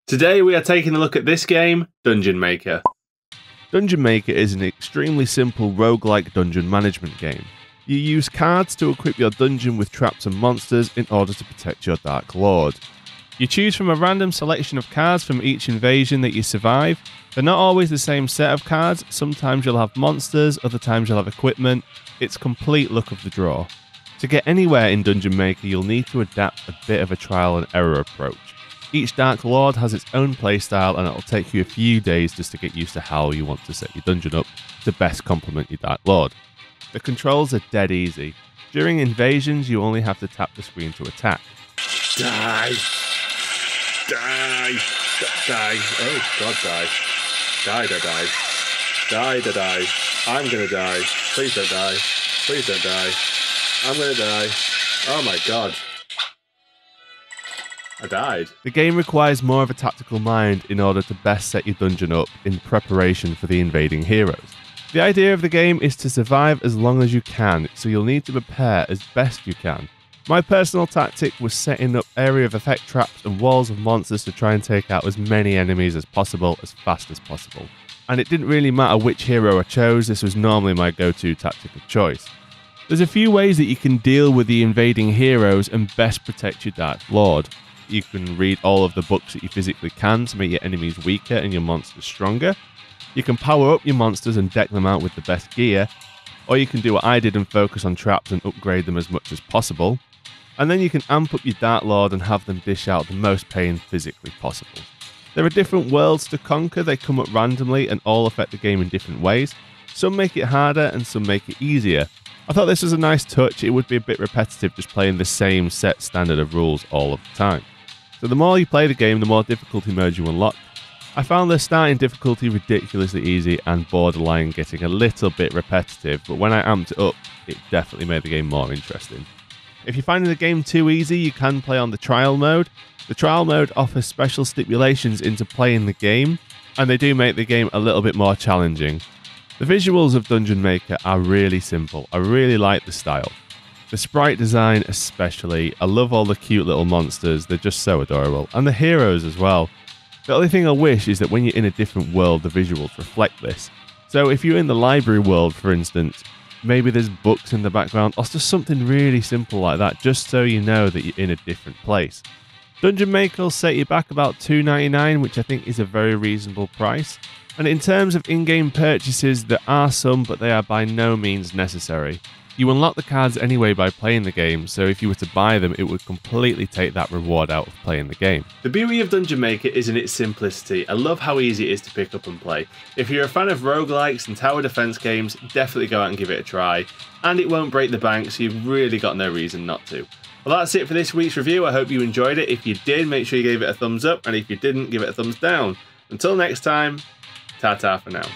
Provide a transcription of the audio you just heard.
Today we are taking a look at this game, Dungeon Maker. Dungeon Maker is an extremely simple roguelike dungeon management game. You use cards to equip your dungeon with traps and monsters in order to protect your Dark Lord. You choose from a random selection of cards from each invasion that you survive. They're not always the same set of cards, sometimes you'll have monsters, other times you'll have equipment. It's complete luck of the draw. To get anywhere in Dungeon Maker, you'll need to adapt a bit of a trial and error approach. Each Dark Lord has its own playstyle, and it'll take you a few days just to get used to how you want to set your dungeon up to best complement your Dark Lord. The controls are dead easy. During invasions, you only have to tap the screen to attack. Die! Die! Die! Oh god, die. Die, die, die. Die, die, die. I'm gonna die. Please don't die. Please don't die. I'm gonna die. Oh my god. I died. The game requires more of a tactical mind in order to best set your dungeon up in preparation for the invading heroes. The idea of the game is to survive as long as you can, so you'll need to prepare as best you can. My personal tactic was setting up area of effect traps and walls of monsters to try and take out as many enemies as possible as fast as possible. And it didn't really matter which hero I chose, this was normally my go-to tactic of choice. There's a few ways that you can deal with the invading heroes and best protect your Dark Lord. You can read all of the books that you physically can to make your enemies weaker and your monsters stronger. You can power up your monsters and deck them out with the best gear. Or you can do what I did and focus on traps and upgrade them as much as possible. And then you can amp up your Dark Lord and have them dish out the most pain physically possible. There are different worlds to conquer, they come up randomly and all affect the game in different ways. Some make it harder and some make it easier. I thought this was a nice touch, it would be a bit repetitive just playing the same set standard of rules all of the time. So the more you play the game, the more difficulty modes you unlock. I found the starting difficulty ridiculously easy and borderline getting a little bit repetitive, but when I amped it up, it definitely made the game more interesting. If you're finding the game too easy, you can play on the trial mode. The trial mode offers special stipulations into playing the game, and they do make the game a little bit more challenging. The visuals of Dungeon Maker are really simple. I really like the style. The sprite design especially. I love all the cute little monsters, they're just so adorable. And the heroes as well. The only thing I wish is that when you're in a different world, the visuals reflect this. So if you're in the library world, for instance, maybe there's books in the background, or just something really simple like that, just so you know that you're in a different place. Dungeon Maker will set you back about $2.99, which I think is a very reasonable price. And in terms of in-game purchases, there are some, but they are by no means necessary. You unlock the cards anyway by playing the game, so if you were to buy them, it would completely take that reward out of playing the game. The beauty of Dungeon Maker is in its simplicity. I love how easy it is to pick up and play. If you're a fan of roguelikes and tower defense games, definitely go out and give it a try. And it won't break the bank, so you've really got no reason not to. Well, that's it for this week's review. I hope you enjoyed it. If you did, make sure you gave it a thumbs up, and if you didn't, give it a thumbs down. Until next time, ta-ta for now.